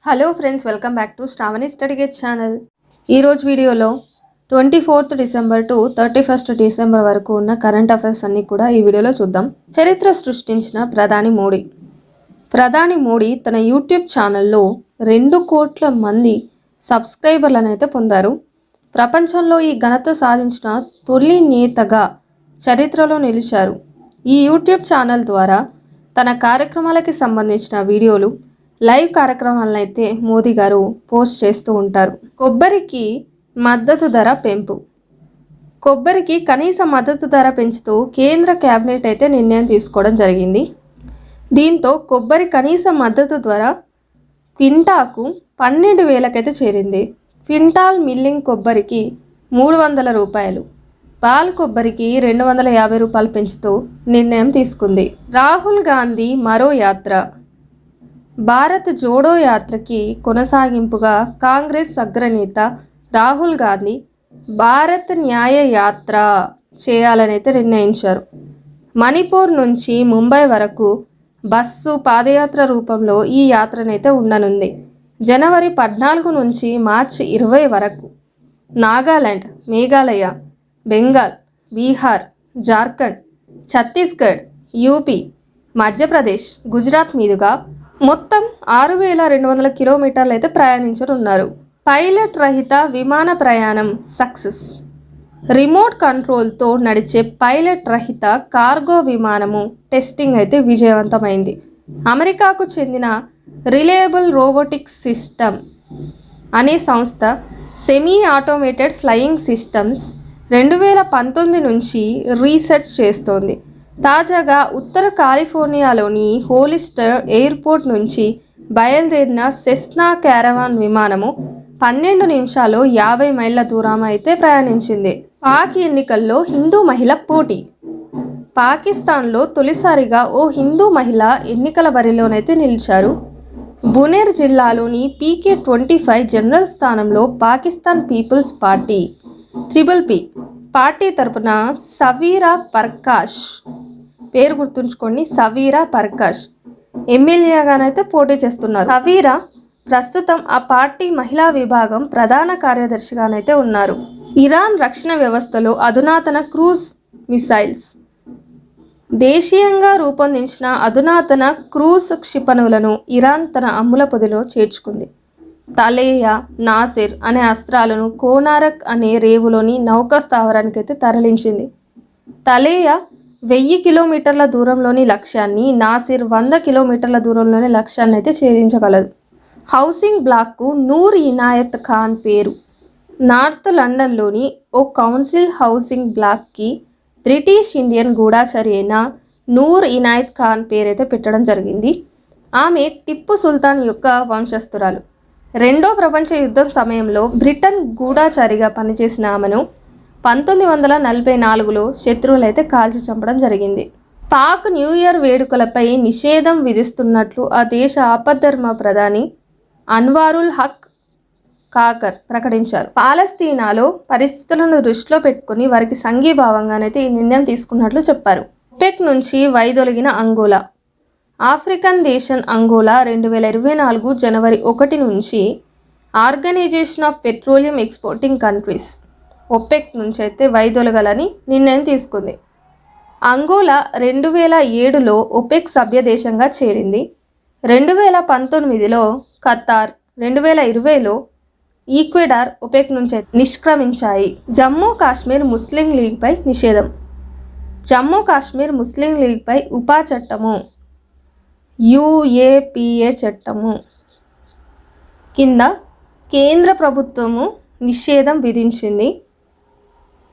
Hello friends, welcome back to Shravani study gate channel. ఈరోజు వీడియోలో 24th December to 31st December వరకు ఉన్న current affairs అన్నీ కూడా ఈ వీడియోలో చూద్దాం. చరిత్ర సృష్టించిన ప్రధాని మోడీ తన యూట్యూబ్ ఛానల్లో 2 కోట్ల మంది సబ్స్క్రైబర్లను అయితే పొందారు. ప్రపంచంలో ఈ ఘనత సాధించిన తొలి నేతగా చరిత్రలో నిలిచారు. ఈ యూట్యూబ్ ఛానల్ ద్వారా తన కార్యక్రమాలకి సంబంధించిన వీడియోలు, లైవ్ కార్యక్రమాలను అయితే మోదీ గారు పోస్ట్ చేస్తూ ఉంటారు. కొబ్బరికి మద్దతు ధర పెంపు. కొబ్బరికి కనీస మద్దతు ధర పెంచుతూ కేంద్ర కేబినెట్ అయితే నిర్ణయం తీసుకోవడం జరిగింది. దీంతో కొబ్బరి కనీస మద్దతు ధర క్వింటాకు 12,000కైతే చేరింది. క్వింటాల్ మిల్లింగ్ కొబ్బరికి 300 రూపాయలు, పాల్ కొబ్బరికి 250 రూపాయలు పెంచుతూ నిర్ణయం తీసుకుంది. రాహుల్ గాంధీ మరో యాత్ర. భారత్ జోడో యాత్రకి కొనసాగింపుగా కాంగ్రెస్ అగ్రనేత రాహుల్ గాంధీ భారత్ న్యాయ యాత్ర చేయాలనైతే నిర్ణయించారు. మణిపూర్ నుంచి ముంబై వరకు బస్సు, పాదయాత్ర రూపంలో ఈ యాత్రనైతే ఉండనుంది. జనవరి 14 నుంచి మార్చి 20 వరకు నాగాలాండ్, మేఘాలయ, బెంగాల్, బీహార్, జార్ఖండ్, ఛత్తీస్గఢ్, యూపీ, మధ్యప్రదేశ్, గుజరాత్ మీదుగా మొత్తం 6,200 కిలోమీటర్లు అయితే ప్రయాణించనున్నారు. పైలట్ రహిత విమాన ప్రయాణం సక్సెస్. రిమోట్ కంట్రోల్తో నడిచే పైలట్ రహిత కార్గో విమానము టెస్టింగ్ అయితే విజయవంతమైంది. అమెరికాకు చెందిన రిలయబుల్ రోబోటిక్స్ సిస్టమ్ అనే సంస్థ సెమీ ఆటోమేటెడ్ ఫ్లయింగ్ సిస్టమ్స్ 2019 నుంచి రీసెర్చ్ చేస్తోంది. తాజాగా ఉత్తర కాలిఫోర్నియాలోని హోలిస్టర్ ఎయిర్పోర్ట్ నుంచి బయలుదేరిన సెస్నా క్యారవాన్ విమానము 12 నిమిషాల్లో 50 మైళ్ళ దూరం అయితే ప్రయాణించింది. పాక్ ఎన్నికల్లో హిందూ మహిళ పోటీ. పాకిస్తాన్లో తొలిసారిగా ఓ హిందూ మహిళ ఎన్నికల బరిలోనైతే నిలిచారు. బునేర్ జిల్లాలోని PK-25 జనరల్ స్థానంలో Pakistan people's party (PPP) party తరపున సవీరా పర్కాష్, పేరు గుర్తుంచుకోండి, సవీరా పర్కాష్ ఎమ్మెల్యేగానైతే పోటీ చేస్తున్నారు. సవీరా ప్రస్తుతం ఆ పార్టీ మహిళా విభాగం ప్రధాన కార్యదర్శిగానైతే ఉన్నారు. ఇరాన్ రక్షణ వ్యవస్థలో అధునాతన క్రూజ్ మిసైల్స్. దేశీయంగా రూపొందించిన అధునాతన క్రూజ్ క్షిపణులను ఇరాన్ తన అమ్ముల పొదిలో చేర్చుకుంది. తలేయా, నాసిర్ అనే అస్త్రాలను కోనారక్ అనే రేవులోని నౌకా స్థావరానికి అయితే తరలించింది. తలేయా 1000 కిలోమీటర్ల దూరంలోని లక్ష్యాన్ని, నాసిర్ 100 కిలోమీటర్ల దూరంలోని లక్ష్యాన్ని అయితే ఛేదించగలదు. హౌసింగ్ బ్లాక్కు నూర్ ఇనాయత్ ఖాన్ పేరు. నార్త్ లండన్లోని ఓ కౌన్సిల్ హౌసింగ్ బ్లాక్కి బ్రిటిష్ ఇండియన్ గూఢాచారి అయిన నూర్ ఇనాయత్ ఖాన్ పేరైతే పెట్టడం జరిగింది. ఆమె టిప్పు సుల్తాన్ యొక్క వంశస్థురాలు. 2వ ప్రపంచ యుద్ధం సమయంలో బ్రిటన్ గూఢాచారిగా పనిచేసిన ఆమెను 1944లో శత్రువులైతే కాల్చి చంపడం జరిగింది. పాక్ న్యూ ఇయర్ వేడుకలపై నిషేధం విధిస్తున్నట్లు ఆ దేశ ఆపద్ధర్మ ప్రధాని అన్వారుల్ హక్ కాకర్ ప్రకటించారు. పాలస్తీనాలో పరిస్థితులను దృష్టిలో పెట్టుకుని వారికి సంఘీభావంగానైతే ఈ నిర్ణయం తీసుకున్నట్లు చెప్పారు. ఒపెక్ నుంచి వైదొలిగిన అంగోలా. ఆఫ్రికన్ దేశం అంగోలా 2024 జనవరి 1 నుంచి organization of petroleum exporting countries OPEC నుంచి అయితే వైదొలగాలని నిర్ణయం తీసుకుంది. అంగోలా 2007లో ఒపెక్ సభ్య దేశంగా చేరింది. 2019లో ఖతార్, 2020లో ఈక్వెడార్ ఒపెక్ నుంచి నిష్క్రమించాయి. జమ్మూ కాశ్మీర్ ముస్లిం లీగ్పై నిషేధం. జమ్మూ కాశ్మీర్ ముస్లిం లీగ్పై ఉపా చట్టము UAPA చట్టము కింద కేంద్ర ప్రభుత్వము నిషేధం విధించింది.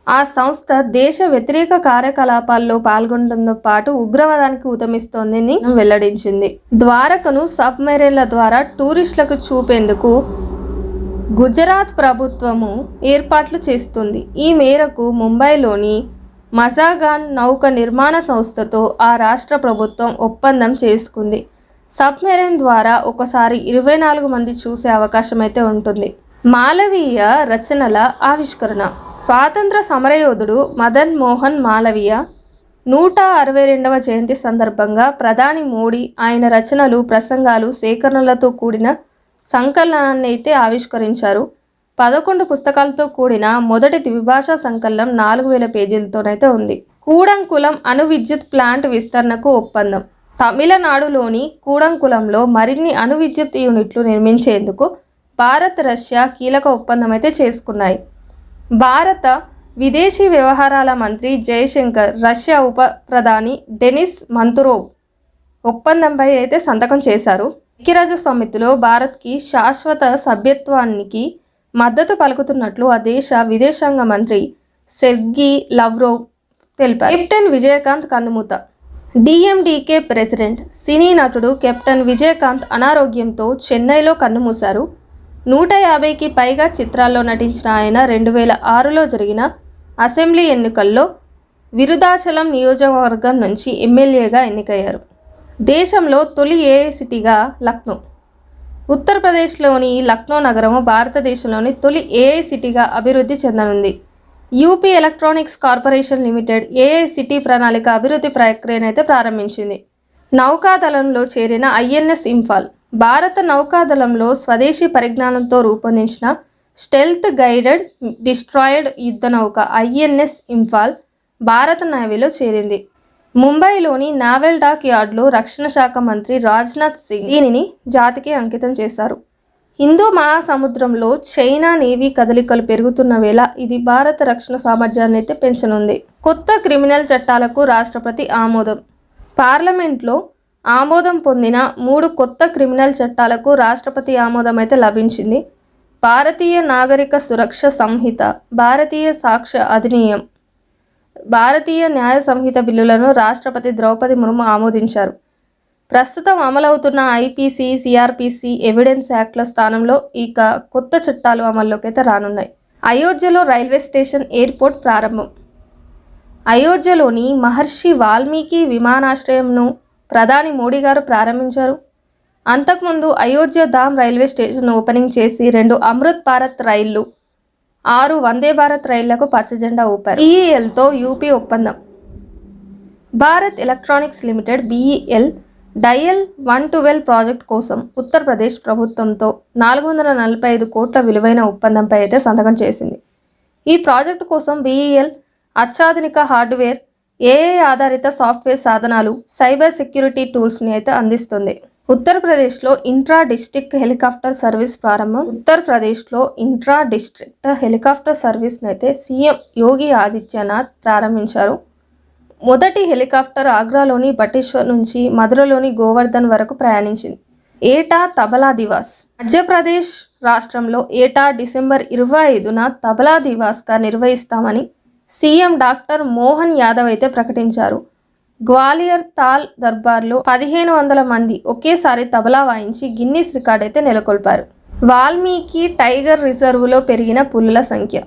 ఆ సంస్థ దేశ వ్యతిరేక కార్యకలాపాల్లో పాల్గొనడంతో పాటు ఉగ్రవాదానికి ఉదమిస్తోందని వెల్లడించింది. ద్వారకను సబ్మెరైన్ల ద్వారా టూరిస్టులకు చూపేందుకు గుజరాత్ ప్రభుత్వము ఏర్పాట్లు చేస్తుంది. ఈ మేరకు ముంబైలోని మజాగాన్ నౌక నిర్మాణ సంస్థతో ఆ రాష్ట్ర ప్రభుత్వం ఒప్పందం చేసుకుంది. సబ్మెరైన్ ద్వారా ఒకసారి 24 మంది చూసే అవకాశం అయితే ఉంటుంది. మాలవీయ రచనల ఆవిష్కరణ. స్వాతంత్ర సమరయోధుడు మదన్ మోహన్ మాలవీయ 162వ జయంతి సందర్భంగా ప్రధాని మోడీ ఆయన రచనలు, ప్రసంగాలు, సేకరణలతో కూడిన సంకలనాన్ని అయితే ఆవిష్కరించారు. 11 పుస్తకాలతో కూడిన మొదటి ద్విభాషా సంకలనం 4000 పేజీలతోనైతే ఉంది. కూడంకులం అణు విద్యుత్ ప్లాంట్ విస్తరణకు ఒప్పందం. తమిళనాడులోని కూడంకులంలో మరిన్ని అణు విద్యుత్ యూనిట్లు నిర్మించేందుకు భారత్, రష్యా కీలక ఒప్పందం అయితే చేసుకున్నాయి. భారత విదేశీ వ్యవహారాల మంత్రి జయశంకర్, రష్యా ఉప ప్రధాని డెనిస్ మంతురోవ్ ఒప్పందంపై అయితే సంతకం చేశారు. ఐక్యరాజ్య సమితిలో భారత్కి శాశ్వత సభ్యత్వానికి మద్దతు పలుకుతున్నట్లు ఆ దేశ విదేశాంగ మంత్రి సెర్గీ లవ్రోవ్ తెలిపారు. కెప్టెన్ విజయకాంత్ కన్నుమూత. డిఎండికే ప్రెసిడెంట్, సినీ నటుడు కెప్టెన్ విజయకాంత్ అనారోగ్యంతో చెన్నైలో కన్నుమూశారు. 150కి పైగా చిత్రాల్లో నటించిన ఆయన 2006లో జరిగిన అసెంబ్లీ ఎన్నికల్లో విరుదాచలం నియోజకవర్గం నుంచి ఎమ్మెల్యేగా ఎన్నికయ్యారు. దేశంలో తొలి ఏఐ సిటీగా లక్నో. ఉత్తరప్రదేశ్లోని లక్నో నగరం భారతదేశంలోని తొలి ఏఐ సిటీగా అభివృద్ధి చెందనుంది. UP electronics corporation limited AI city ప్రణాళిక అభివృద్ధి ప్రక్రియనైతే ప్రారంభించింది. నౌకాదళంలో చేరిన ఐఎన్ఎస్ ఇంఫాల్. భారత నౌకాదళంలో స్వదేశీ పరిజ్ఞానంతో రూపొందించిన స్టెల్త్ గైడెడ్ డిస్ట్రాయిడ్ యుద్ధ నౌక ఐఎన్ఎస్ ఇంఫాల్ భారత నేవీలో చేరింది. ముంబైలోని నావెల్ డాక్ యార్డ్లో రక్షణ శాఖ మంత్రి రాజ్నాథ్ సింగ్ దీనిని జాతికి అంకితం చేశారు. హిందూ మహాసముద్రంలో చైనా నేవీ కదలికలు పెరుగుతున్న వేళ ఇది భారత రక్షణ సామర్థ్యాన్ని అయితే పెంచనుంది. కొత్త క్రిమినల్ చట్టాలకు రాష్ట్రపతి ఆమోదం. పార్లమెంట్లో ఆమోదం పొందిన 3 కొత్త క్రిమినల్ చట్టాలకు రాష్ట్రపతి ఆమోదం అయితే లభించింది. భారతీయ నాగరిక సురక్ష సంహిత, భారతీయ సాక్ష్య అధినియం, భారతీయ న్యాయ సంహిత బిల్లులను రాష్ట్రపతి ద్రౌపది ముర్ము ఆమోదించారు. ప్రస్తుతం అమలవుతున్న ఐపీసీ, సిఆర్పిసి, ఎవిడెన్స్ యాక్ట్ల స్థానంలో ఇక కొత్త చట్టాలు అమల్లోకి అయితే రానున్నాయి. అయోధ్యలో రైల్వే స్టేషన్, ఎయిర్పోర్ట్ ప్రారంభం. అయోధ్యలోని మహర్షి వాల్మీకి విమానాశ్రయంను ప్రధాని మోడీ గారు ప్రారంభించారు. అంతకుముందు అయోధ్య ధామ్ రైల్వే స్టేషన్ ఓపెనింగ్ చేసి 2 అమృత్ భారత్ రైళ్లు, 6 వందే భారత్ రైళ్లకు పచ్చజెండా ఊపారు. BELతో యూపీ ఒప్పందం. Bharat electronics limited BEL dial 112 project కోసం ఉత్తరప్రదేశ్ ప్రభుత్వంతో 445 కోట్ల విలువైన ఒప్పందంపై అయితే సంతకం చేసింది. ఈ ప్రాజెక్టు కోసం BEL అత్యాధునిక హార్డ్వేర్, AI ఆధారిత సాఫ్ట్వేర్ సాధనాలు, సైబర్ సెక్యూరిటీ టూల్స్ని అయితే అందిస్తుంది. ఉత్తరప్రదేశ్లో ఇంట్రా డిస్ట్రిక్ట్ హెలికాప్టర్ సర్వీస్ ప్రారంభం. ఉత్తరప్రదేశ్లో ఇంట్రా డిస్ట్రిక్ట్ హెలికాప్టర్ సర్వీస్ని అయితే సీఎం యోగి ఆదిత్యనాథ్ ప్రారంభించారు. మొదటి హెలికాప్టర్ ఆగ్రాలోని బటేశ్వర్ నుంచి మధురలోని గోవర్ధన్ వరకు ప్రయాణించింది. ఏటా తబలా దివాస్. మధ్యప్రదేశ్ రాష్ట్రంలో ఏటా డిసెంబర్ 25న తబలా దివాస్గా నిర్వహిస్తామని సీఎం డాక్టర్ మోహన్ యాదవ్ అయితే ప్రకటించారు. గ్వాలియర్ తాల్ దర్బార్లో 1500 మంది ఒకేసారి తబలా వాయించి గిన్నిస్ రికార్డ్ అయితే నెలకొల్పారు. వాల్మీకి టైగర్ రిజర్వులో పెరిగిన పులుల సంఖ్య.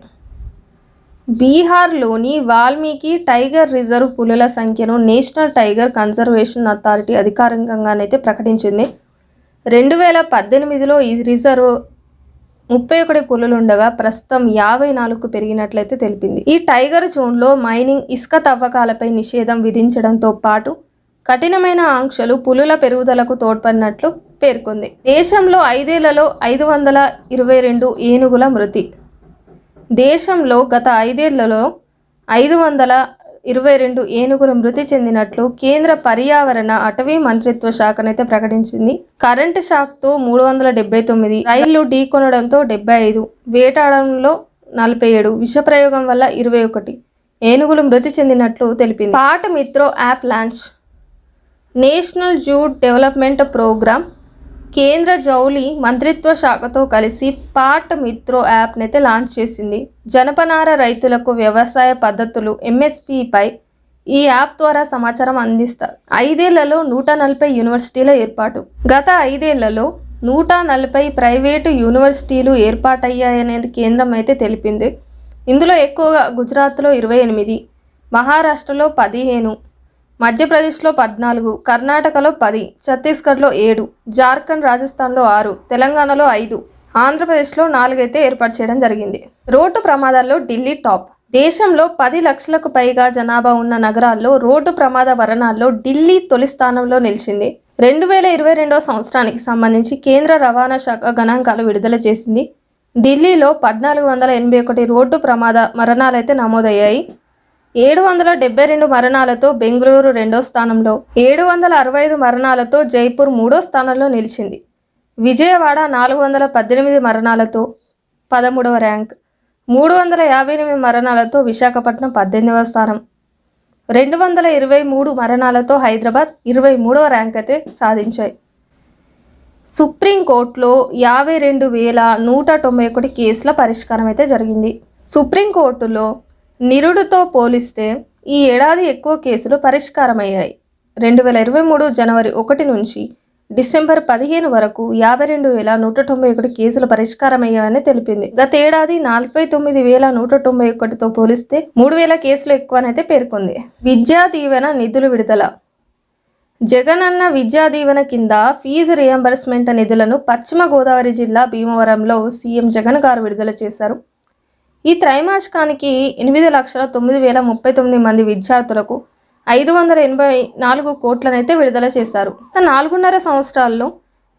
బీహార్లోని వాల్మీకి టైగర్ రిజర్వ్ పులుల సంఖ్యను నేషనల్ టైగర్ కన్జర్వేషన్ అథారిటీ అధికారికంగానైతే ప్రకటించింది. 2018లో ఈ రిజర్వ్ 31 పులులుండగా ప్రస్తుతం 54కు పెరిగినట్లయితే తెలిపింది. ఈ టైగర్ జోన్లో మైనింగ్, ఇసుక తవ్వకాలపై నిషేధం విధించడంతో పాటు కఠినమైన ఆంక్షలు పులుల పెరుగుదలకు తోడ్పడినట్లు పేర్కొంది. దేశంలో 5 ఏళ్లలో 522 ఏనుగుల మృతి. దేశంలో గత 5 ఏళ్లలో 522 ఏనుగులు మృతి చెందినట్లు కేంద్ర పర్యావరణ అటవీ మంత్రిత్వ శాఖనైతే ప్రకటించింది. కరెంటు షాక్తో 379, రైళ్లు ఢీకొనడంతో 75, వేటాడంలో 47, విషప్రయోగం వల్ల 21 ఏనుగులు మృతి చెందినట్లు తెలిపింది. Paat Mitro app launch. National jute development programme కేంద్ర జౌళి మంత్రిత్వ శాఖతో కలిసి పాట్ మిత్రో యాప్ని అయితే లాంచ్ చేసింది. జనపనార రైతులకు వ్యవసాయ పద్ధతులు, MSPపై ఈ యాప్ ద్వారా సమాచారం అందిస్తారు. 5 ఏళ్లలో 140 యూనివర్సిటీల ఏర్పాటు. గత 5 ఏళ్లలో 140 ప్రైవేటు యూనివర్సిటీలు ఏర్పాటయ్యాయనేది కేంద్రం అయితే తెలిపింది. ఇందులో ఎక్కువగా గుజరాత్లో 28, మహారాష్ట్రలో 15, మధ్యప్రదేశ్లో 14, కర్ణాటకలో 10, ఛత్తీస్గఢ్లో 7, జార్ఖండ్, రాజస్థాన్లో 6, తెలంగాణలో 5, ఆంధ్రప్రదేశ్లో 4 అయితే ఏర్పాటు చేయడం జరిగింది. రోడ్డు ప్రమాదాల్లో ఢిల్లీ టాప్. దేశంలో 10 లక్షలకు పైగా జనాభా ఉన్న నగరాల్లో రోడ్డు ప్రమాద మరణాల్లో ఢిల్లీ తొలి స్థానంలో నిలిచింది. 2022 సంవత్సరానికి సంబంధించి కేంద్ర రవాణా శాఖ గణాంకాలు విడుదల చేసింది. ఢిల్లీలో 1481 రోడ్డు ప్రమాద మరణాలైతే నమోదయ్యాయి. 772 మరణాలతో బెంగళూరు రెండో స్థానంలో, 765 మరణాలతో జైపూర్ మూడో స్థానంలో నిలిచింది. విజయవాడ 418 మరణాలతో 13వ ర్యాంక్, 358 మరణాలతో విశాఖపట్నం 18వ స్థానం, 223 మరణాలతో హైదరాబాద్ 23వ ర్యాంక్ అయితే సాధించాయి. సుప్రీంకోర్టులో 52,191 కేసుల పరిష్కారం అయితే జరిగింది. సుప్రీంకోర్టులో నిరుడుతో పోలిస్తే ఈ ఏడాది ఎక్కువ కేసులు పరిష్కారమయ్యాయి. 2023 జనవరి 1 నుంచి డిసెంబర్ 15 వరకు 52,191 కేసులు పరిష్కారమయ్యాయని తెలిపింది. గత ఏడాది 49,191తో పోలిస్తే 3,000 కేసులు ఎక్కువనైతే పేర్కొంది. విద్యా దీవెన నిధులు విడుదల. జగనన్న విద్యా దీవెన కింద ఫీజు రియంబర్స్మెంట్ నిధులను పశ్చిమ గోదావరి జిల్లా భీమవరంలో సీఎం జగన్ గారు విడుదల చేశారు. ఈ త్రైమాసికానికి 8,09,039 మంది విద్యార్థులకు 584 కోట్లనైతే విడుదల చేశారు. 4.5 సంవత్సరాల్లో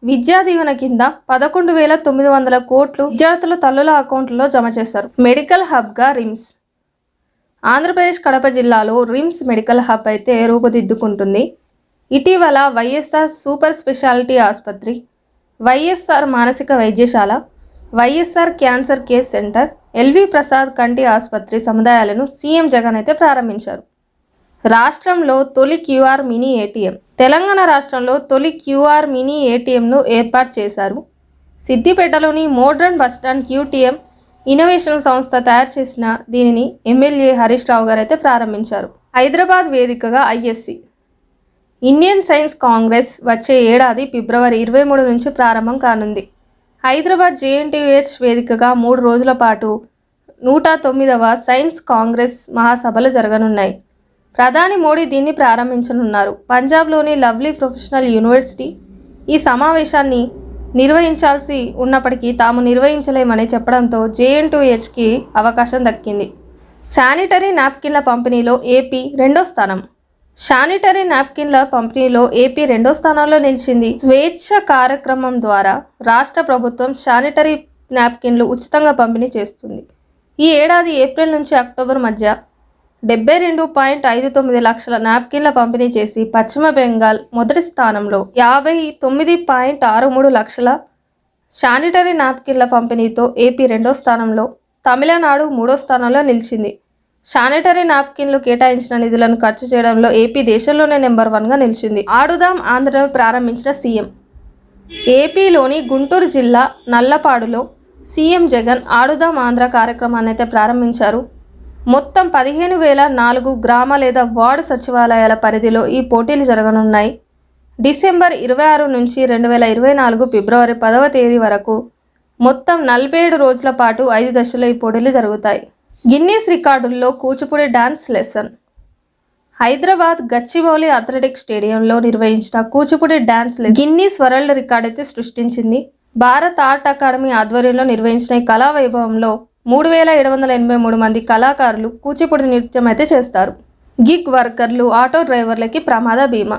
విద్యా దీవెన కింద 11,900 కోట్లు విద్యార్థుల తల్లుల అకౌంట్లలో జమ చేశారు. మెడికల్ హబ్గా రిమ్స్. ఆంధ్రప్రదేశ్ కడప జిల్లాలో రిమ్స్ మెడికల్ హబ్ అయితే రూపుదిద్దుకుంటుంది. ఇటీవల వైఎస్ఆర్ సూపర్ స్పెషాలిటీ ఆసుపత్రి, వైఎస్ఆర్ మానసిక వైద్యశాల, YSR cancer care center, LV Prasad కంటి ఆసుపత్రి సముదాయాలను సీఎం జగన్ అయితే ప్రారంభించారు. రాష్ట్రంలో తొలి క్యూఆర్ మినీ ఏటీఎం. తెలంగాణ రాష్ట్రంలో తొలి క్యూఆర్ మినీ ఏటీఎంను ఏర్పాటు చేశారు. సిద్దిపేటలోని మోడ్రన్ బస్టాండ్ క్యూటీఎం ఇన్నోవేషన్ సంస్థ తయారు చేసిన దీనిని ఎమ్మెల్యే హరీష్ రావు గారు అయితే ప్రారంభించారు. హైదరాబాద్ వేదికగా ఐఎస్సి ఇండియన్ సైన్స్ కాంగ్రెస్ వచ్చే ఏడాది ఫిబ్రవరి 23 నుంచి ప్రారంభం కానుంది. హైదరాబాద్ జేఎన్టీయూహెచ్ వేదికగా 3 రోజుల పాటు 109వ సైన్స్ కాంగ్రెస్ మహాసభలు జరగనున్నాయి. ప్రధాని మోడీ దీన్ని ప్రారంభించనున్నారు. పంజాబ్లోని లవ్లీ ప్రొఫెషనల్ యూనివర్సిటీ ఈ సమావేశాన్ని నిర్వహించాల్సి ఉన్నప్పటికీ తాము నిర్వహించలేమని చెప్పడంతో జేఎన్టీయూహెచ్కి అవకాశం దక్కింది. శానిటరీ నాప్కిన్ల పంపిణీలో ఏపీ రెండో స్థానం. శానిటరీ నాప్కిన్ల పంపిణీలో ఏపీ రెండో స్థానంలో నిలిచింది. స్వేచ్ఛ కార్యక్రమం ద్వారా రాష్ట్ర ప్రభుత్వం శానిటరీ నాప్కిన్లు ఉచితంగా పంపిణీ చేస్తుంది. ఈ ఏడాది ఏప్రిల్ నుంచి అక్టోబర్ మధ్య 72.59 లక్షల నాప్కిన్ల పంపిణీ చేసి పశ్చిమ బెంగాల్ మొదటి స్థానంలో, 59.63 లక్షల శానిటరీ నాప్కిన్ల పంపిణీతో ఏపీ రెండో స్థానంలో, తమిళనాడు మూడో స్థానంలో నిలిచింది. శానిటరీ నాప్కిన్లు కేటాయించిన నిధులను ఖర్చు చేయడంలో ఏపీ దేశంలోనే నెంబర్ 1గా నిలిచింది. ఆడుదాం ఆంధ్రను ప్రారంభించిన సీఎం. ఏపీలోని గుంటూరు జిల్లా నల్లపాడులో సీఎం జగన్ ఆడుదాం ఆంధ్ర కార్యక్రమాన్ని అయితే ప్రారంభించారు. మొత్తం 15,004 గ్రామ లేదా వార్డు సచివాలయాల పరిధిలో ఈ పోటీలు జరగనున్నాయి. డిసెంబర్ 26 నుంచి 2024 ఫిబ్రవరి 10వ తేదీ వరకు మొత్తం 47 రోజుల పాటు 5 దశల్లో ఈ పోటీలు జరుగుతాయి. గిన్నీస్ రికార్డుల్లో Kuchipudi dance lesson. Hyderabad Gachibowli athletics స్టేడియంలో నిర్వహించిన Kuchipudi dance lesson Guinness world record అయితే సృష్టించింది. భారత్ ఆర్ట్ అకాడమీ ఆధ్వర్యంలో నిర్వహించిన ఈ కళా వైభవంలో 3,783 మంది కళాకారులు కూచిపూడి నృత్యం అయితే చేస్తారు. గిగ్ వర్కర్లు, ఆటో డ్రైవర్లకి ప్రమాద బీమా.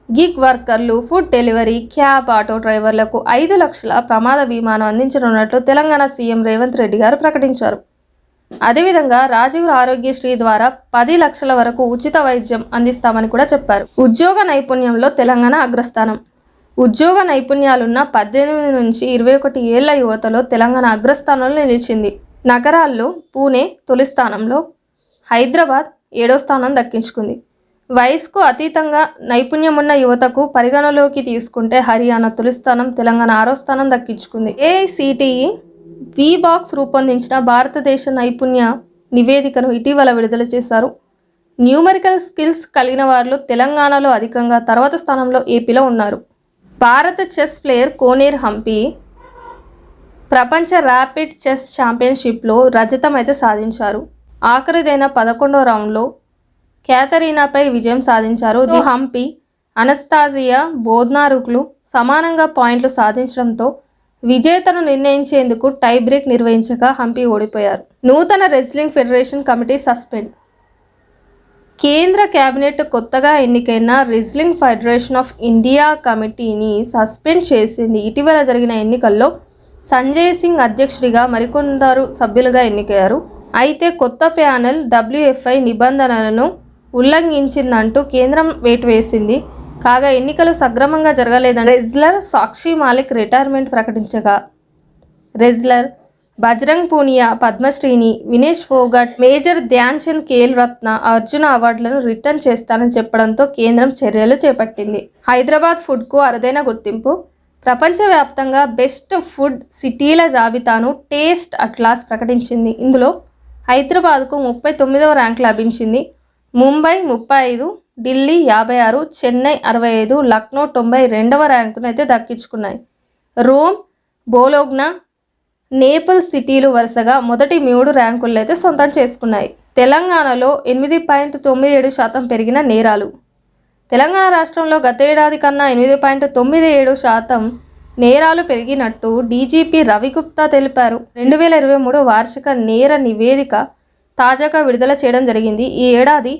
గిగ్ వర్కర్లు, ఫుడ్ డెలివరీ, క్యాబ్, ఆటో డ్రైవర్లకు 5 లక్షల ప్రమాద బీమాను అందించనున్నట్లు తెలంగాణ సీఎం రేవంత్ రెడ్డి గారు ప్రకటించారు. అదేవిధంగా రాజీవ్ ఆరోగ్యశ్రీ ద్వారా 10 లక్షల వరకు ఉచిత వైద్యం అందిస్తామని కూడా చెప్పారు. ఉద్యోగ నైపుణ్యంలో తెలంగాణ అగ్రస్థానం. ఉద్యోగ నైపుణ్యాలున్న 18 నుంచి 21 ఏళ్ల యువతలో తెలంగాణ అగ్రస్థానంలో నిలిచింది. నగరాల్లో పూణే తొలి స్థానంలో, హైదరాబాద్ 7వ స్థానం దక్కించుకుంది. వయసుకు అతీతంగా నైపుణ్యం ఉన్న యువతకు పరిగణలోకి తీసుకుంటే హర్యానా తొలి స్థానం, తెలంగాణ 6వ స్థానం దక్కించుకుంది. ఏఐసిటిఈ వీబాక్స్ రూపొందించిన భారతదేశ నైపుణ్య నివేదికను ఇటీవల విడుదల చేశారు. న్యూమరికల్ స్కిల్స్ కలిగిన వారిలో తెలంగాణలో అధికంగా, తర్వాత స్థానంలో ఏపీలో ఉన్నారు. భారత చెస్ ప్లేయర్ కోనేర్ హంపి ప్రపంచ ర్యాపిడ్ చెస్ ఛాంపియన్షిప్లో రజతం అయితే సాధించారు. ఆఖరిదైన 11వ రౌండ్లో క్యాథరీనాపై విజయం సాధించారు. హంపి, అనస్తాజియా బోద్నారుక్లు సమానంగా పాయింట్లు సాధించడంతో విజేతను నిర్ణయించేందుకు టై బ్రేక్ నిర్వహించగా హంపి ఓడిపోయారు. నూతన రెజ్లింగ్ ఫెడరేషన్ కమిటీ సస్పెండ్. కేంద్ర కేబినెట్ కొత్తగా ఎన్నికైన రెజ్లింగ్ ఫెడరేషన్ ఆఫ్ ఇండియా కమిటీని సస్పెండ్ చేసింది. ఇటీవల జరిగిన ఎన్నికల్లో సంజయ్ సింగ్ అధ్యక్షుడిగా మరికొందరు సభ్యులుగా ఎన్నికయ్యారు. అయితే కొత్త ప్యానెల్ WFI నిబంధనలను ఉల్లంఘించిందంటూ కేంద్రం వేటు వేసింది. కాగా ఎన్నికలు సక్రమంగా జరగలేదని రెజ్లర్ సాక్షి మాలిక్ రిటైర్మెంట్ ప్రకటించగా రెజ్లర్ బజరంగ్ పూనియా పద్మశ్రీని, వినేష్ ఫోగట్, మేజర్ ధ్యాన్ చంద్ ఖేల్ రత్న, అర్జున అవార్డులను రిటర్న్ చేస్తానని చెప్పడంతో కేంద్రం చర్యలు చేపట్టింది. హైదరాబాద్ ఫుడ్కు అరుదైన గుర్తింపు. ప్రపంచవ్యాప్తంగా బెస్ట్ ఫుడ్ సిటీల జాబితాను టేస్ట్ అట్లాస్ ప్రకటించింది. ఇందులో హైదరాబాద్కు 39వ ర్యాంక్ లభించింది. ముంబై 35, ఢిల్లీ 56, చెన్నై 65, లక్నో 92వ ర్యాంకును అయితే దక్కించుకున్నాయి. రోమ్, బోలోగ్నా, నేపుల్స్ సిటీలు వరుసగా మొదటి 3 ర్యాంకులను అయితే సొంతం చేసుకున్నాయి. తెలంగాణలో 8.97% పెరిగిన నేరాలు. తెలంగాణ రాష్ట్రంలో గత ఏడాది కన్నా 8.97% నేరాలు పెరిగినట్టు డీజీపీ రవిగుప్తా తెలిపారు. 2023 వార్షిక నేర నివేదిక తాజాగా విడుదల చేయడం జరిగింది. ఈ ఏడాది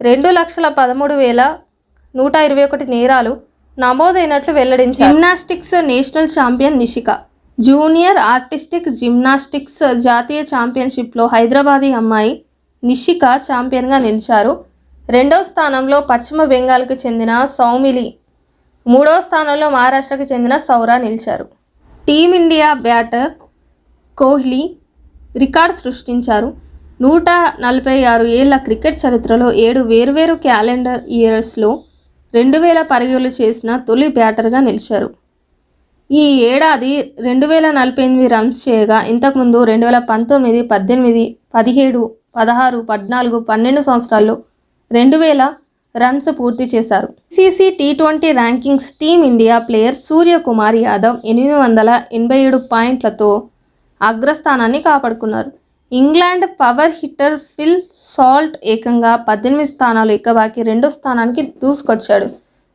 2,13,121 నేరాలు నమోదైనట్లు వెల్లడించారు. Gymnastics national champion Nishika. Junior artistic gymnastics జాతీయ ఛాంపియన్షిప్లో హైదరాబాదీ అమ్మాయి నిషిక ఛాంపియన్గా నిలిచారు. 2వ స్థానంలో పశ్చిమ బెంగాల్కు చెందిన సౌమిలి, 3వ స్థానంలో మహారాష్ట్రకు చెందిన సౌరా నిలిచారు. టీమిండియా బ్యాటర్ కోహ్లీ రికార్డు సృష్టించారు. 146 ఏళ్ల క్రికెట్ చరిత్రలో 7 వేర్వేరు క్యాలెండర్ ఇయర్స్లో 2000 పరుగులు చేసిన తొలి బ్యాటర్గా నిలిచారు. ఈ ఏడాది 2048 రన్స్ చేయగా ఇంతకుముందు 2019, 18, 17, 16, 14, 12 సంవత్సరాల్లో 2000 రన్స్ పూర్తి చేశారు. ICC T20 rankings team India player Suryakumar Yadav 887 పాయింట్లతో అగ్రస్థానాన్ని కాపాడుకున్నారు. England power hitter Phil Salt ఏకంగా 18 స్థానాలు ఎక్కబాకి 2వ స్థానానికి దూసుకొచ్చాడు.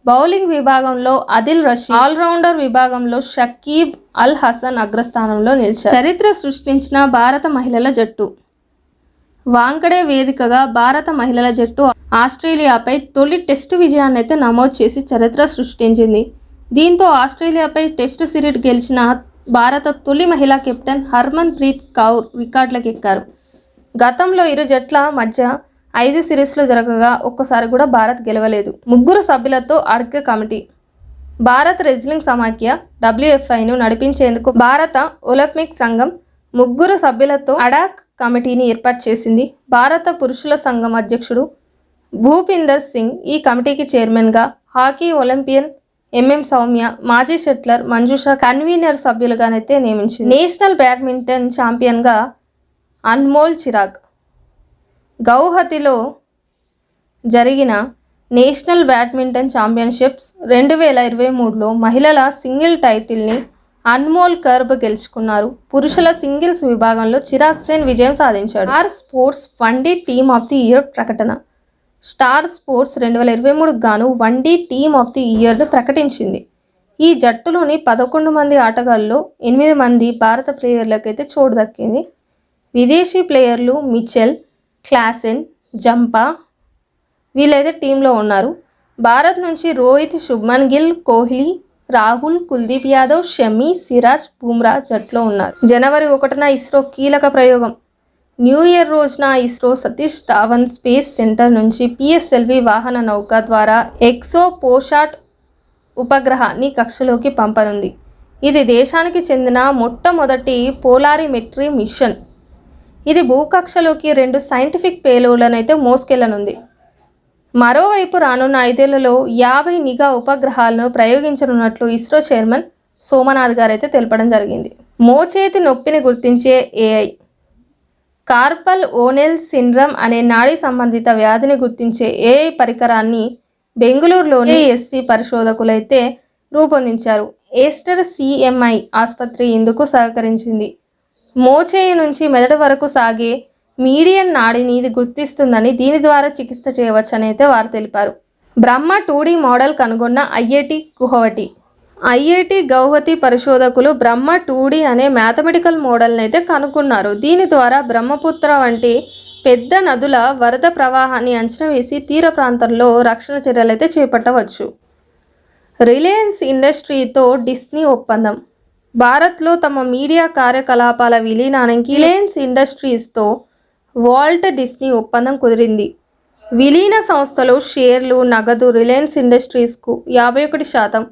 బౌలింగ్ విభాగంలో ఆదిల్ రషీద్, ఆల్రౌండర్ విభాగంలో షకీబ్ అల్ హసన్ అగ్రస్థానంలో నిలిచారు. చరిత్ర సృష్టించిన భారత మహిళల జట్టు. వాంకడే వేదికగా భారత మహిళల జట్టు ఆస్ట్రేలియాపై తొలి టెస్టు విజయాన్ని అయితే నమోదు చేసి చరిత్ర సృష్టించింది. దీంతో ఆస్ట్రేలియాపై టెస్టు సిరీస్ గెలిచిన భారత తొలి మహిళా కెప్టెన్ హర్మన్ ప్రీత్ కౌర్ రికార్డులకు ఎక్కారు. గతంలో ఇరు జట్ల మధ్య 5 సిరీస్లు జరగగా ఒక్కసారి కూడా భారత్ గెలవలేదు. 3 సభ్యులతో అడ్క్ కమిటీ. భారత రెజ్లింగ్ సమాఖ్య WFIను నడిపించేందుకు భారత ఒలింపిక్ సంఘం 3 సభ్యులతో అడాక్ కమిటీని ఏర్పాటు చేసింది. భారత పురుషుల సంఘం అధ్యక్షుడు భూపిందర్ సింగ్ ఈ కమిటీకి చైర్మన్గా, హాకీ ఒలింపియన్ సౌమ్య, మాజీ షట్లర్ మంజుష కన్వీనర్ సభ్యులుగానైతే నియమించింది. నేషనల్ బ్యాడ్మింటన్ ఛాంపియన్గా అన్మోల్ చిరాగ్. గౌహతిలో జరిగిన నేషనల్ బ్యాడ్మింటన్ ఛాంపియన్షిప్స్ 2023లో మహిళల సింగిల్ టైటిల్ని అన్మోల్ కర్బ్ గెలుచుకున్నారు. పురుషుల సింగిల్స్ విభాగంలో చిరాగ్ సేన్ విజయం సాధించాడు. Star sports one day team of the year ప్రకటన. స్టార్ స్పోర్ట్స్ 2023 గాను వన్డే టీమ్ ఆఫ్ ది ఇయర్ను ప్రకటించింది. ఈ జట్టులోని 11 మంది ఆటగాళ్ళలో 8 మంది భారత ప్లేయర్లకైతే చోటు దక్కింది. విదేశీ ప్లేయర్లు మిచెల్, క్లాసెన్, జంపా వీళ్ళైతే టీంలో ఉన్నారు. భారత్ నుంచి రోహిత్, శుభ్మన్ గిల్, కోహ్లీ, రాహుల్, కుల్దీప్ యాదవ్, షమి, సిరాజ్, బుమ్రా జట్లో ఉన్నారు. జనవరి 1న ఇస్రో కీలక ప్రయోగం. న్యూ ఇయర్ రోజున ఇస్రో సతీష్ ధావన్ స్పేస్ సెంటర్ నుంచి PSLV వాహన నౌక ద్వారా ఎక్సో పోషాట్ ఉపగ్రహాన్ని కక్షలోకి పంపనుంది. ఇది దేశానికి చెందిన మొట్టమొదటి పోలారిమెట్రీ మిషన్. ఇది భూకక్షలోకి 2 సైంటిఫిక్ పేలోడ్లను అయితే మోసుకెళ్లనుంది. మరోవైపు రానున్న 5 ఏళ్లలో 50 నిఘా ఉపగ్రహాలను ప్రయోగించనున్నట్లు ఇస్రో చైర్మన్ సోమనాథ్ గారు అయితే తెలపడం జరిగింది. మోచేతి నొప్పిని గుర్తించే AI. కార్పల్ ఓనెల్ సిండ్రమ్ అనే నాడీ సంబంధిత వ్యాధిని గుర్తించే AI పరికరాన్ని బెంగళూరులోని ASC పరిశోధకులైతే రూపొందించారు. ఏస్టర్ CMI ఆసుపత్రి ఇందుకు సహకరించింది. మోచేయి నుంచి మెదడు వరకు సాగే మీడియన్ నాడిని ఇది గుర్తిస్తుందని, దీని ద్వారా చికిత్స చేయవచ్చని అయితే వారు తెలిపారు. బ్రహ్మ 2D మోడల్ కనుగొన్న IIT గుహవటి. IIT గౌహతి పరిశోధకులు బ్రహ్మ 2D అనే మ్యాథమెటికల్ మోడల్ని అయితే కనుక్కున్నారు. దీని ద్వారా బ్రహ్మపుత్ర వంటి పెద్ద నదుల వరద ప్రవాహాన్ని అంచనా వేసి తీర ప్రాంతంలో రక్షణ చర్యలైతే చేపట్టవచ్చు. రిలయన్స్ ఇండస్ట్రీతో డిస్నీ ఒప్పందం. భారత్లో తమ మీడియా కార్యకలాపాల విలీనానికి రిలయన్స్ ఇండస్ట్రీస్తో వాల్ట్ డిస్నీ ఒప్పందం కుదిరింది. విలీన సంస్థలో షేర్లు, నగదు రిలయన్స్ ఇండస్ట్రీస్కు 51%,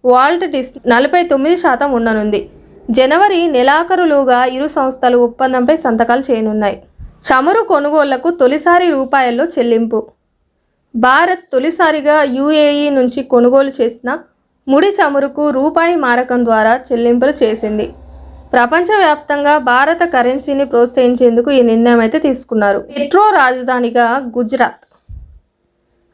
వాల్ట్ డిస్నీ 49% ఉండనుంది. జనవరి నెలాఖరులోగా ఇరు సంస్థలు ఒప్పందంపై సంతకాలు చేయనున్నాయి. చమురు కొనుగోళ్లకు తొలిసారి రూపాయల్లో చెల్లింపు. భారత్ తొలిసారిగా యుఏఈ నుంచి కొనుగోలు చేసిన ముడి చమురుకు రూపాయి మారకం ద్వారా చెల్లింపులు చేసింది. ప్రపంచవ్యాప్తంగా భారత కరెన్సీని ప్రోత్సహించేందుకు ఈ నిర్ణయం అయితే తీసుకున్నారు. పెట్రో రాజధానిగా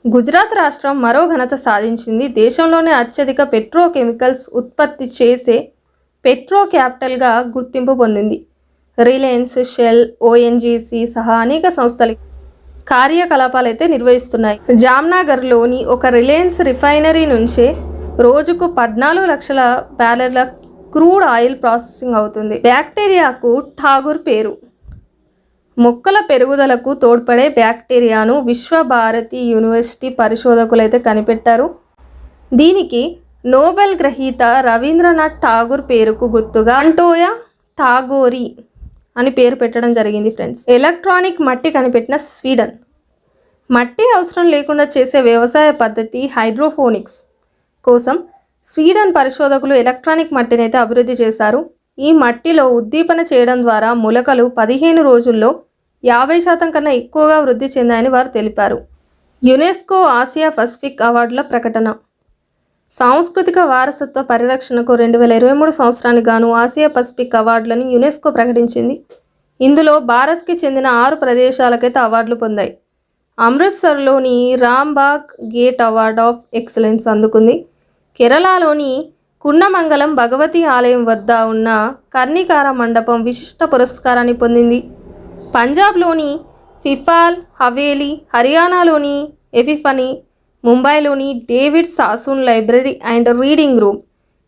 గుజరాత్ రాష్ట్రం మరో ఘనత సాధించింది. దేశంలోనే అత్యధిక పెట్రోకెమికల్స్ ఉత్పత్తి చేసే పెట్రో క్యాపిటల్గా గుర్తింపు పొందింది. రిలయన్స్, షెల్, ఓఎన్జీసీ సహా అనేక సంస్థలు కార్యకలాపాలు అయితే నిర్వహిస్తున్నాయి. జామ్నగర్లోని ఒక రిలయన్స్ రిఫైనరీ నుంచే రోజుకు 14 లక్షల బ్యారెళ్ల క్రూడ్ ఆయిల్ ప్రాసెసింగ్ అవుతుంది. బ్యాక్టీరియాకు ఠాగూర్ పేరు. మొక్కల పెరుగుదలకు తోడ్పడే బ్యాక్టీరియాను విశ్వభారతి యూనివర్సిటీ పరిశోధకులైతే కనిపెట్టారు. దీనికి నోబెల్ గ్రహీత రవీంద్రనాథ్ ఠాగూర్ పేరుకు గుర్తుగా అంటోయా ఠాగోరీ అని పేరు పెట్టడం జరిగింది ఫ్రెండ్స్. ఎలక్ట్రానిక్ మట్టి కనిపెట్టిన స్వీడన్. మట్టి అవసరం లేకుండా చేసే వ్యవసాయ పద్ధతి హైడ్రోఫోనిక్స్ కోసం స్వీడన్ పరిశోధకులు ఎలక్ట్రానిక్ మట్టిని అయితే అభివృద్ధి చేశారు. ఈ మట్టిలో ఉద్దీపన చేయడం ద్వారా మొలకలు 15 రోజుల్లో 50% కన్నా ఎక్కువగా వృద్ధి చెందాయని వారు తెలిపారు. యునెస్కో ఆసియా పసిఫిక్ అవార్డుల ప్రకటన. సాంస్కృతిక వారసత్వ పరిరక్షణకు 2023 సంవత్సరానికి గాను ఆసియా పసిఫిక్ అవార్డులను యునెస్కో ప్రకటించింది. ఇందులో భారత్కి చెందిన 6 ప్రదేశాలకైతే అవార్డులు పొందాయి. అమృత్సర్లోని Rambagh gate award of excellence అందుకుంది. కేరళలోని కుండమంగళం భగవతి ఆలయం వద్ద ఉన్న కర్ణికార మండపం విశిష్ట పురస్కారాన్ని పొందింది. పంజాబ్లోని ఫిఫాల్ హవేలీ, హర్యానాలోని ఎఫిఫనీ, ముంబైలోని David Sassoon library and reading room,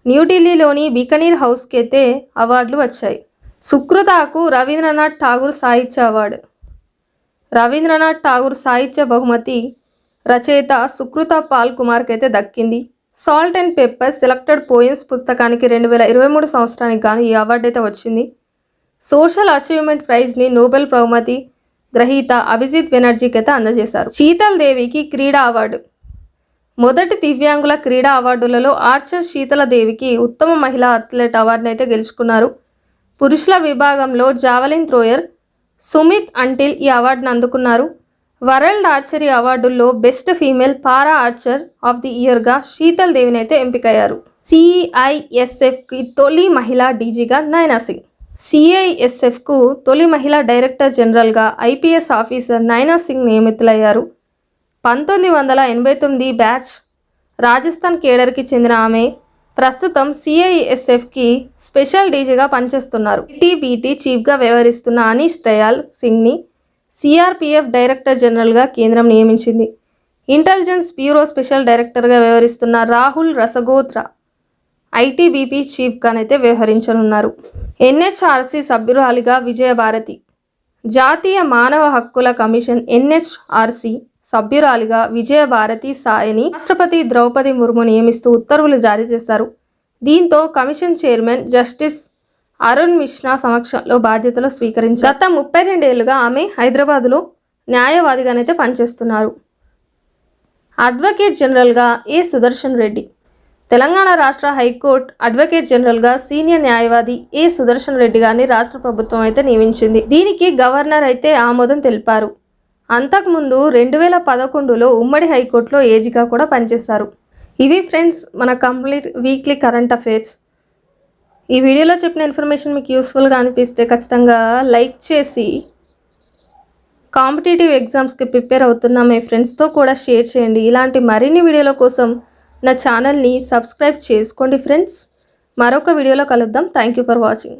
న్యూఢిల్లీలోని బికనీర్ హౌస్కి అయితే అవార్డులు వచ్చాయి. సుకృతాకు రవీంద్రనాథ్ ఠాగూర్ సాహిత్య అవార్డు. రవీంద్రనాథ్ ఠాగూర్ సాహిత్య బహుమతి రచయిత సుకృత పాల్ కుమార్కి అయితే దక్కింది. Salt and pepper selected poems పుస్తకానికి 2023 సంవత్సరానికి గాను ఈ అవార్డు అయితే వచ్చింది. సోషల్ అచీవ్మెంట్ ప్రైజ్ని నోబెల్ బహుమతి గ్రహీత అభిజిత్ బెనర్జీకి అయితే అందజేశారు. శీతల్ దేవికి క్రీడా అవార్డు. మొదటి దివ్యాంగుల క్రీడా అవార్డులలో ఆర్చర్ శీతల దేవికి ఉత్తమ మహిళా అథ్లెట్ అవార్డును అయితే గెలుచుకున్నారు. పురుషుల విభాగంలో జావలిన్ థ్రోయర్ సుమిత్ అంటిల్ ఈ అవార్డును అందుకున్నారు. వరల్డ్ ఆర్చరీ అవార్డుల్లో best female para archer of the ఇయర్గా శీతల్ దేవిని అయితే ఎంపికయ్యారు. సిఐఎస్ఎఫ్కి తొలి మహిళా డీజీగా నైనా సింగ్. సిఐఎస్ఎఫ్కు తొలి మహిళా డైరెక్టర్ జనరల్గా ఐపీఎస్ ఆఫీసర్ నైనా సింగ్ నియమితులయ్యారు. 1989 బ్యాచ్ రాజస్థాన్ కేడర్కి చెందిన ఆమె ప్రస్తుతం సిఐఎస్ఎఫ్కి స్పెషల్ డీజీగా పనిచేస్తున్నారు. టీబీటీ చీఫ్గా వ్యవహరిస్తున్న అనీష్ దయాల్ సింగ్ని సిఆర్పిఎఫ్ డైరెక్టర్ జనరల్గా కేంద్రం నియమించింది. ఇంటెలిజెన్స్ బ్యూరో స్పెషల్ డైరెక్టర్గా వ్యవహరిస్తున్న రాహుల్ రసగోత్రా ఐటీబీపీ చీఫ్గానైతే వ్యవహరించనున్నారు. ఎన్హెచ్ఆర్సీ సభ్యురాలిగా విజయభారతి. జాతీయ మానవ హక్కుల కమిషన్ ఎన్హెచ్ఆర్సీ సభ్యురాలిగా విజయభారతి సాయిని రాష్ట్రపతి ద్రౌపది ముర్ము నియమిస్తూ ఉత్తర్వులు జారీ చేశారు. దీంతో commission chairman justice Arun Mishra సమక్షంలో బాధ్యతలు స్వీకరించారు. గత 32 ఏళ్లుగా ఆమె హైదరాబాదులో న్యాయవాదిగానైతే పనిచేస్తున్నారు. అడ్వకేట్ జనరల్గా ఏ సుదర్శన్ రెడ్డి. తెలంగాణ రాష్ట్ర హైకోర్టు అడ్వకేట్ జనరల్గా సీనియర్ న్యాయవాది ఏ సుదర్శన్ రెడ్డి గారిని రాష్ట్ర ప్రభుత్వం అయితే నియమించింది. దీనికి గవర్నర్ అయితే ఆమోదం తెలిపారు. అంతకుముందు 2011లో ఉమ్మడి హైకోర్టులో ఏజీగా కూడా పనిచేశారు. ఇవి ఫ్రెండ్స్ మన కంప్లీట్ వీక్లీ కరెంట్ అఫైర్స్. ఈ వీడియోలో చెప్పిన ఇన్ఫర్మేషన్ మీకు యూస్ఫుల్గా అనిపిస్తే ఖచ్చితంగా లైక్ చేసి కాంపిటేటివ్ ఎగ్జామ్స్కి ప్రిపేర్ అవుతున్న మీ ఫ్రెండ్స్తో కూడా షేర్ చేయండి. ఇలాంటి మరిన్ని వీడియోల కోసం నా ఛానల్ని సబ్స్క్రైబ్ చేసుకోండి ఫ్రెండ్స్. మరొక వీడియోలో కలుద్దాం. Thank you for watching.